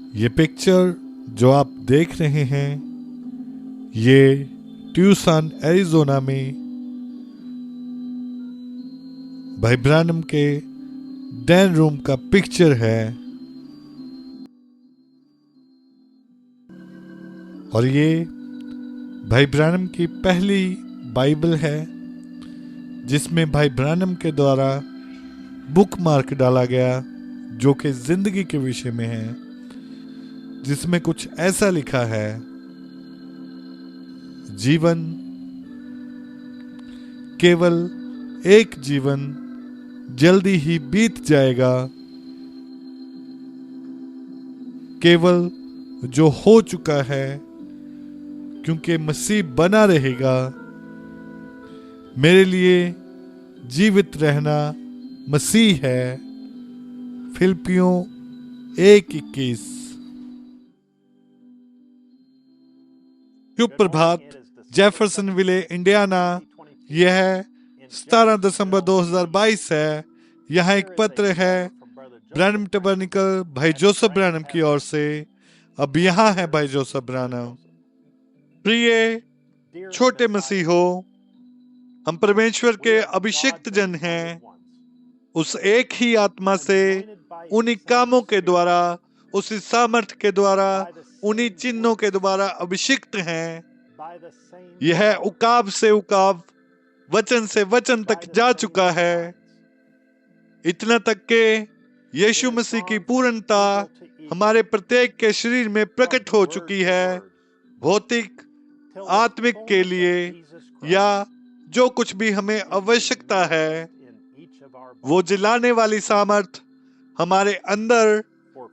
ये पिक्चर जो आप देख रहे हैं ये ट्यूसन एरिजोना में भाई ब्रानम के डैन रूम का पिक्चर है। और ये भाई ब्रानम की पहली बाइबल है जिसमें भाई ब्रानम के द्वारा बुक मार्क डाला गया जो कि जिंदगी के विषय में है, जिसमें कुछ ऐसा लिखा है, जीवन केवल एक जीवन जल्दी ही बीत जाएगा, केवल जो हो चुका है, क्योंकि मसीह बना रहेगा। मेरे लिए जीवित रहना मसीह है। फिलिपियों 1:21। शुभ प्रभात, जेफरसनविले, इंडियाना। यह 17 दिसंबर 2022 है। यहाँ एक पत्र है ब्रैनम टबरनिकल भाई जोसेफ ब्रैनम की ओर से। अब यहाँ है भाई जोसेफ ब्रैनम। प्रिय छोटे मसीहो, हम परमेश्वर के अभिषिक्त जन हैं। उस एक ही आत्मा से, उन्हीं कामों के द्वारा, उसी सामर्थ के द्वारा, उन्हीं चिन्हों के द्वारा अभिषिक्त हैं। यह उकाब से उकाब, वचन से वचन तक जा चुका है, इतना तक के यीशु मसीह की पूर्णता हमारे प्रत्येक के शरीर में प्रकट हो चुकी है। भौतिक, आत्मिक के लिए या जो कुछ भी हमें आवश्यकता है, वो जिलाने वाली सामर्थ हमारे अंदर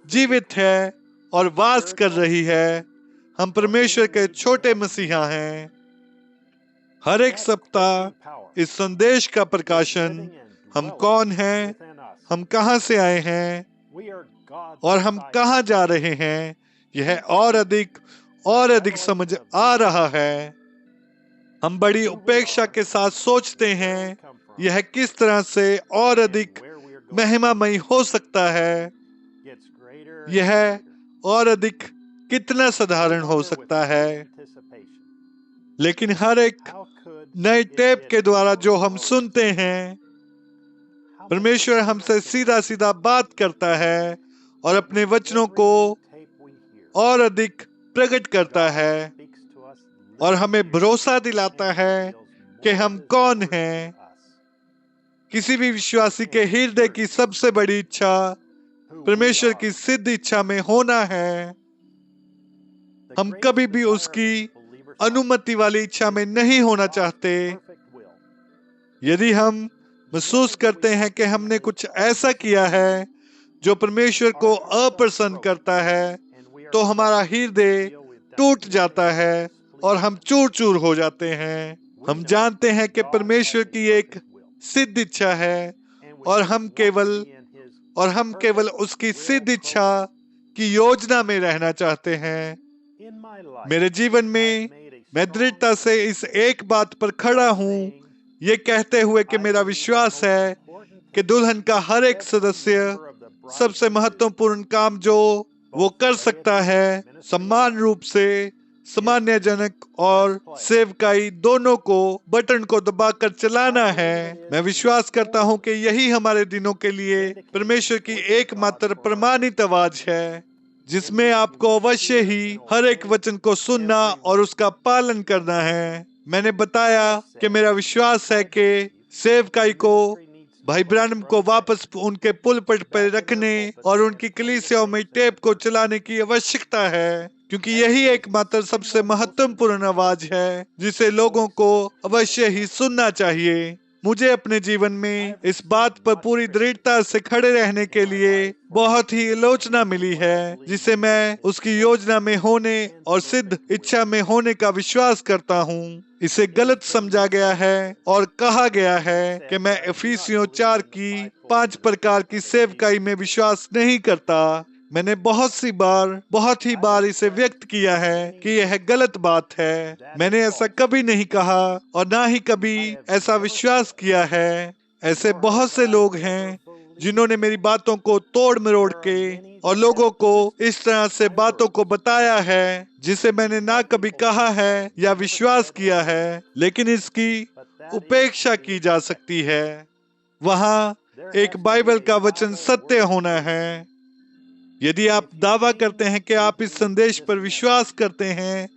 जीवित है और वास कर रही है। हम परमेश्वर के छोटे मसीहा हैं। हर एक सप्ताह इस संदेश का प्रकाशन, हम कौन हैं, हम कहां से आए हैं और हम कहां जा रहे हैं, यह और अधिक समझ आ रहा है। हम बड़ी उपेक्षा के साथ सोचते हैं यह किस तरह से और अधिक महिमामयी हो सकता है, यह और अधिक कितना साधारण हो सकता है। लेकिन हर एक नए टेप के द्वारा जो हम सुनते हैं, परमेश्वर हमसे सीधा सीधा बात करता है और अपने वचनों को और अधिक प्रकट करता है और हमें भरोसा दिलाता है कि हम कौन हैं। किसी भी विश्वासी के हृदय की सबसे बड़ी इच्छा परमेश्वर की सिद्ध इच्छा में होना है। हम कभी भी उसकी अनुमति वाली इच्छा में नहीं होना चाहते। यदि हम महसूस करते हैं कि हमने कुछ ऐसा किया है जो परमेश्वर को अप्रसन्न करता है, तो हमारा हृदय टूट जाता है और हम चूर चूर हो जाते हैं। हम जानते हैं कि परमेश्वर की एक सिद्ध इच्छा है और हम केवल उसकी सिद्ध इच्छा की योजना में रहना चाहते हैं। मेरे जीवन में मैं दृढ़ता से इस एक बात पर खड़ा हूं, ये कहते हुए कि मेरा विश्वास है कि दुल्हन का हर एक सदस्य सबसे महत्वपूर्ण काम जो वो कर सकता है, समान रूप से सामान्यजनक और सेवकाई दोनों को बटन को दबाकर चलाना है। मैं विश्वास करता हूं कि यही हमारे दिनों के लिए परमेश्वर की एकमात्र प्रमाणित आवाज है, जिसमें आपको अवश्य ही हर एक वचन को सुनना और उसका पालन करना है। मैंने बताया कि मेरा विश्वास है कि सेवकाई को, भाई ब्रानम को वापस उनके पुलपट पर रखने और उनकी कलीसियाओं में टेप को चलाने की आवश्यकता है, क्योंकि यही एकमात्र सबसे महत्वपूर्ण आवाज है जिसे लोगों को अवश्य ही सुनना चाहिए। मुझे अपने जीवन में इस बात पर पूरी दृढ़ता से खड़े रहने के लिए बहुत ही आलोचना मिली है, जिसे मैं उसकी योजना में होने और सिद्ध इच्छा में होने का विश्वास करता हूँ। इसे गलत समझा गया है और कहा गया है कि मैं इफिसियों 4 की 5 प्रकार की सेवकाई में विश्वास नहीं करता। मैंने बहुत ही बार इसे व्यक्त किया है कि यह गलत बात है। मैंने ऐसा कभी नहीं कहा और ना ही कभी ऐसा विश्वास किया है। ऐसे बहुत से लोग हैं जिन्होंने मेरी बातों को तोड़ मरोड़ के और लोगों को इस तरह से बातों को बताया है जिसे मैंने ना कभी कहा है या विश्वास किया है, लेकिन इसकी उपेक्षा की जा सकती है। वहां एक बाइबल का वचन सत्य होना है। यदि आप दावा करते हैं कि आप इस संदेश पर विश्वास करते हैं,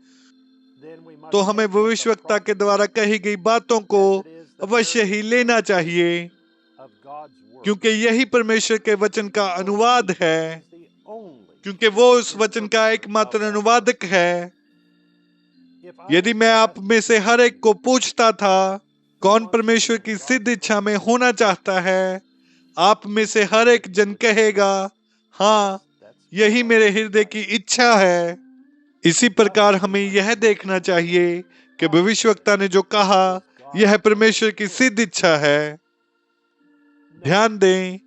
तो हमें भविष्यवक्ता के द्वारा कही गई बातों को अवश्य ही लेना चाहिए, क्योंकि यही परमेश्वर के वचन का अनुवाद है, क्योंकि वो उस वचन का एकमात्र अनुवादक है। यदि मैं आप में से हर एक को पूछता था कौन परमेश्वर की सिद्ध इच्छा में होना चाहता है, आप में से हर एक जन कहेगा, हाँ, यही मेरे हृदय की इच्छा है। इसी प्रकार हमें यह देखना चाहिए कि भविष्यवक्ता ने जो कहा यह परमेश्वर की सिद्ध इच्छा है। ध्यान दें,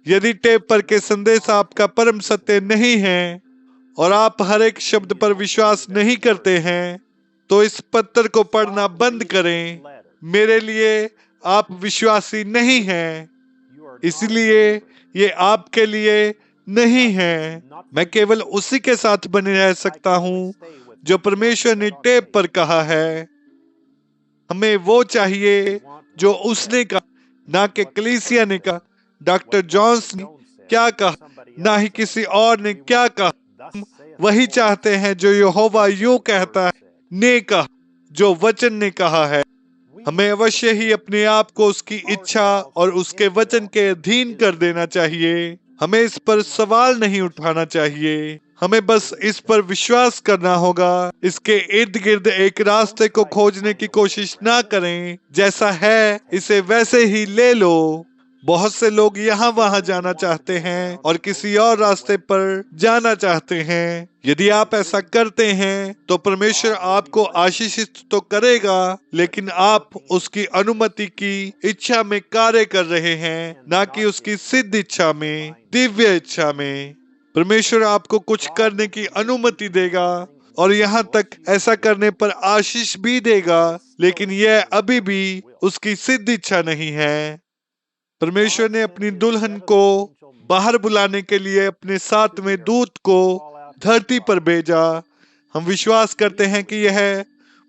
यदि टेप पर के संदेश आपका परम सत्य नहीं है और आप हर एक शब्द पर विश्वास नहीं करते हैं, तो इस पत्र को पढ़ना बंद करें। मेरे लिए आप विश्वासी नहीं हैं, इसलिए ये आपके लिए नहीं है। मैं केवल उसी के साथ बने रह सकता हूं जो परमेश्वर ने टेप पर कहा है। हमें वो चाहिए जो उसने कहा, ना कि कलीसिया ने कहा, डॉक्टर जॉन्स ने क्या कहा, ना ही किसी और ने क्या कहा। हम वही चाहते हैं जो यहोवा यूं कहता है, ने कहा, जो वचन ने कहा है। हमें अवश्य ही अपने आप को उसकी इच्छा और उसके वचन के अधीन कर देना चाहिए। हमें इस पर सवाल नहीं उठाना चाहिए, हमें बस इस पर विश्वास करना होगा। इसके इर्द गिर्द एक रास्ते को खोजने की कोशिश ना करें। जैसा है इसे वैसे ही ले लो। बहुत से लोग यहाँ वहाँ जाना चाहते हैं और किसी और रास्ते पर जाना चाहते हैं। यदि आप ऐसा करते हैं तो परमेश्वर आपको आशीषित तो करेगा, लेकिन आप उसकी अनुमति की इच्छा में कार्य कर रहे हैं, ना कि उसकी सिद्ध इच्छा में, दिव्य इच्छा में। परमेश्वर आपको कुछ करने की अनुमति देगा और यहाँ तक ऐसा करने पर आशीष भी देगा, लेकिन यह अभी भी उसकी सिद्ध इच्छा नहीं है। परमेश्वर ने अपनी दुल्हन को बाहर बुलाने के लिए अपने सातवें दूत को धरती पर भेजा। हम विश्वास करते हैं कि यह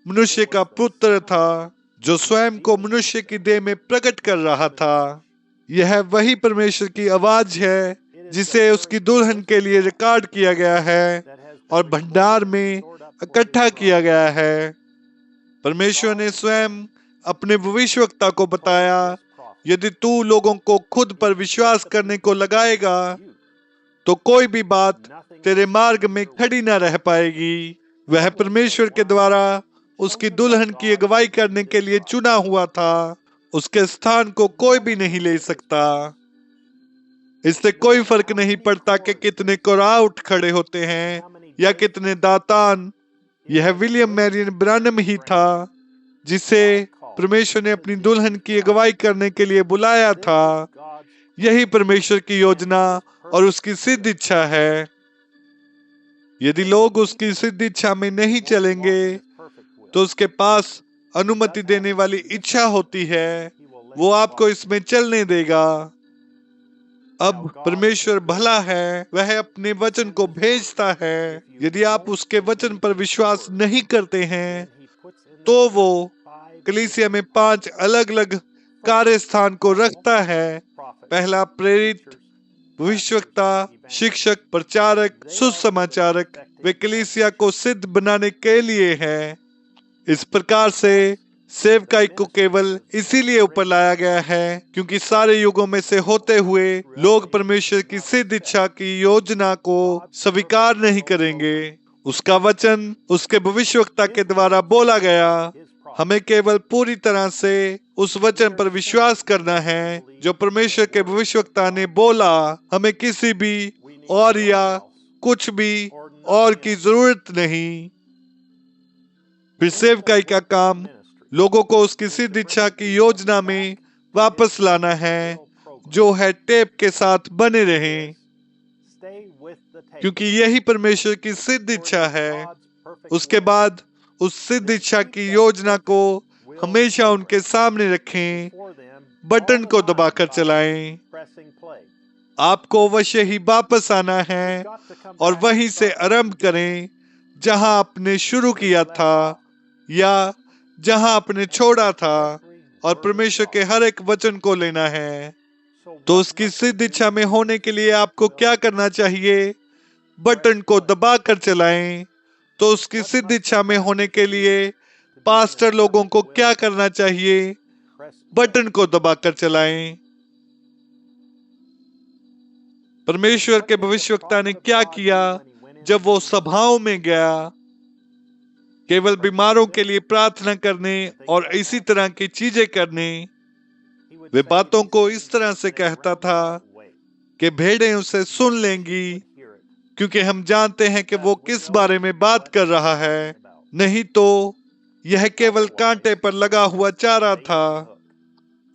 मनुष्य का पुत्र था जो स्वयं को मनुष्य की देह में प्रकट कर रहा था। यह वही परमेश्वर की आवाज है जिसे उसकी दुल्हन के लिए रिकॉर्ड किया गया है और भंडार में इकट्ठा किया गया है। परमेश्वर ने स्वयं अपने भविष्यवक्ता को बताया, यदि तू लोगों को खुद पर विश्वास करने को लगाएगा तो कोई भी बात तेरे मार्ग में खड़ी न रह पाएगी। वह परमेश्वर के द्वारा उसकी दुल्हन की अगुवाई करने के लिए चुना हुआ था। उसके स्थान को कोई भी नहीं ले सकता। इससे कोई फर्क नहीं पड़ता कि कितने कोराह उठ खड़े होते हैं या कितने दातान। यह विलियम मैरियन ब्रानम ही था जिसे परमेश्वर ने अपनी दुल्हन की अगुवाई करने के लिए बुलाया था। यही परमेश्वर की योजना और उसकी सिद्ध इच्छा है। यदि लोग उसकी सिद्ध इच्छा में नहीं चलेंगे तो उसके पास अनुमति देने वाली इच्छा होती है, वो आपको इसमें चलने देगा। अब परमेश्वर भला है, वह अपने वचन को भेजता है। यदि आप उसके वचन पर विश्वास नहीं करते हैं तो वो कलीसिया में 5 अलग अलग कार्य स्थान को रखता है। पहला प्रेरित, भविष्यवक्ता, शिक्षक, प्रचारक, सुसमाचारक। वे कलीसिया को सिद्ध बनाने के लिए हैं। इस प्रकार से सेवकाई को केवल इसीलिए ऊपर लाया गया है क्योंकि सारे युगों में से होते हुए लोग परमेश्वर की सिद्ध इच्छा की योजना को स्वीकार नहीं करेंगे। उसका वचन उसके भविष्यवक्ता के द्वारा बोला गया। हमें केवल पूरी तरह से उस वचन पर विश्वास करना है जो परमेश्वर के भविष्यवक्ता ने बोला। हमें किसी भी और या कुछ भी और की जरूरत नहीं। फिर सेवकाई का काम लोगों को उसकी सिद्ध इच्छा की योजना में वापस लाना है, जो है टेप के साथ बने रहें, क्योंकि यही परमेश्वर की सिद्ध इच्छा है। उसके बाद उस सिद्ध इच्छा की योजना को हमेशा उनके सामने रखें, बटन को दबाकर चलाएं। आपको अवश्य ही वापस आना है और वहीं से आरंभ करें जहां आपने शुरू किया था या जहां आपने छोड़ा था, और परमेश्वर के हर एक वचन को लेना है। तो उसकी सिद्ध इच्छा में होने के लिए आपको क्या करना चाहिए? बटन को दबाकर चलाएं। तो उसकी सिद्ध इच्छा में होने के लिए पास्टर लोगों को क्या करना चाहिए? बटन को दबाकर चलाएं। परमेश्वर के भविष्यवक्ता ने क्या किया जब वो सभाओं में गया? केवल बीमारों के लिए प्रार्थना करने और इसी तरह की चीजें करने। वे बातों को इस तरह से कहता था कि भेड़ें उसे सुन लेंगी, क्योंकि हम जानते हैं कि वो किस बारे में बात कर रहा है। नहीं तो यह केवल कांटे पर लगा हुआ चारा था।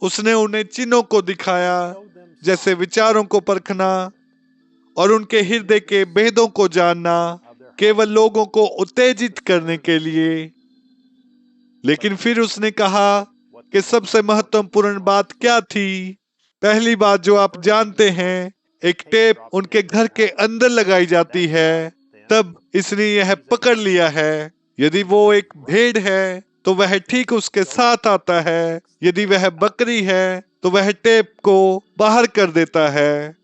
उसने उन्हें चिन्हों को दिखाया, जैसे विचारों को परखना और उनके हृदय के भेदों को जानना, केवल लोगों को उत्तेजित करने के लिए। लेकिन फिर उसने कहा कि सबसे महत्वपूर्ण बात क्या थी? पहली बात जो आप जानते हैं, एक टेप उनके घर के अंदर लगाई जाती है। तब इसने यह पकड़ लिया है, यदि वो एक भेड़ है तो वह ठीक उसके साथ आता है, यदि वह बकरी है तो वह टेप को बाहर कर देता है।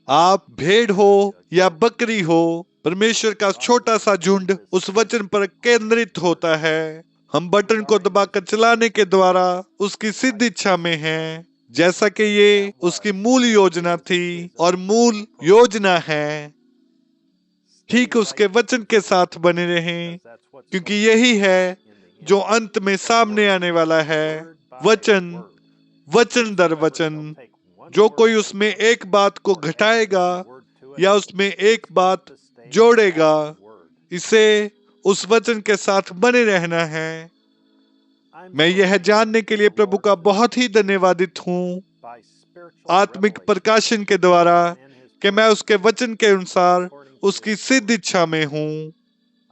आप भेड़ हो या बकरी हो, परमेश्वर का छोटा सा झुंड उस वचन पर केंद्रित होता है। हम बटन को दबाकर चलाने के द्वारा उसकी सिद्ध इच्छा में हैं, जैसा कि ये उसकी मूल योजना थी और मूल योजना है। ठीक उसके वचन के साथ बने रहें, क्योंकि यही है जो अंत में सामने आने वाला है। वचन, वचन दर वचन। जो कोई उसमें एक बात को घटाएगा या उसमें एक बात जोड़ेगा, इसे उस वचन के साथ बने रहना है। मैं यह जानने के लिए प्रभु का बहुत ही धन्यवादित हूँ, आत्मिक प्रकाशन के द्वारा, कि मैं उसके वचन के अनुसार उसकी सिद्ध इच्छा में हूँ।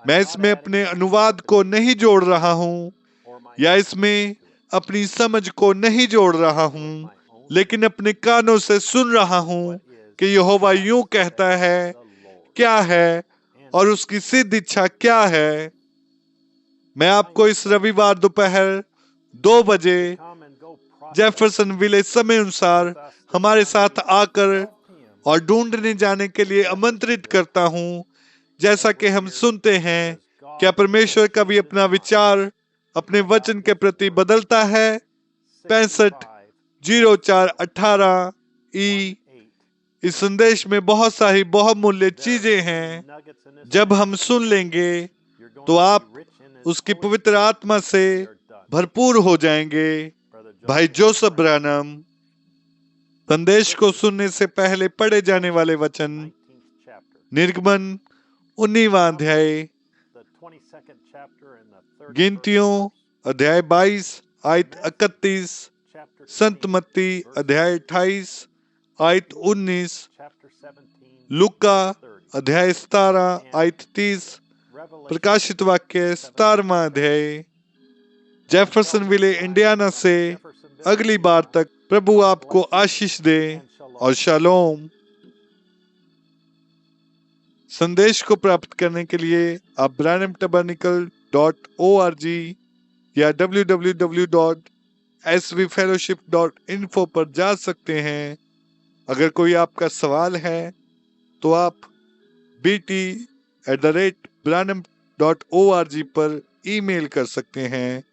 मैं इसमें अपने अनुवाद को नहीं जोड़ रहा हूँ या इसमें अपनी समझ को नहीं जोड़ रहा हूँ, लेकिन अपने कानों से सुन रहा हूँ कि यहोवा यूं कहता है क्या है और उसकी सिद्ध इच्छा क्या है। मैं आपको इस रविवार दोपहर 2 बजे जेफरसन विलेज समय अनुसार हमारे साथ आकर और ढूंढने जाने के लिए आमंत्रित करता हूँ। जैसा कि हम सुनते हैं, क्या परमेश्वर कभी अपना विचार अपने वचन के प्रति बदलता है? 65-04-18 ई। इस संदेश में बहुत सारी बहुमूल्य चीजें हैं। जब हम सुन लेंगे तो आप उसकी पवित्र आत्मा से भरपूर हो जाएंगे। भाई जोसेफ ब्रानम। संदेश को सुनने से पहले पढ़े जाने वाले वचन, निर्गमन 19वां अध्याय, गिनतियों अध्याय 22 आयत 31, संत मत्ती अध्याय 28 आयत 19, लूका अध्याय 17 आयत 30, प्रकाशित वाक्य 17वां अध्याय। जेफरसन विले इंडियाना से अगली बार तक प्रभु आपको आशीष दे और शालोम। संदेश को प्राप्त करने के लिए आप branhamtabernacle.org या www.svfellowship.info पर जा सकते हैं। अगर कोई आपका सवाल है तो आप bt@branham.org पर ईमेल कर सकते हैं।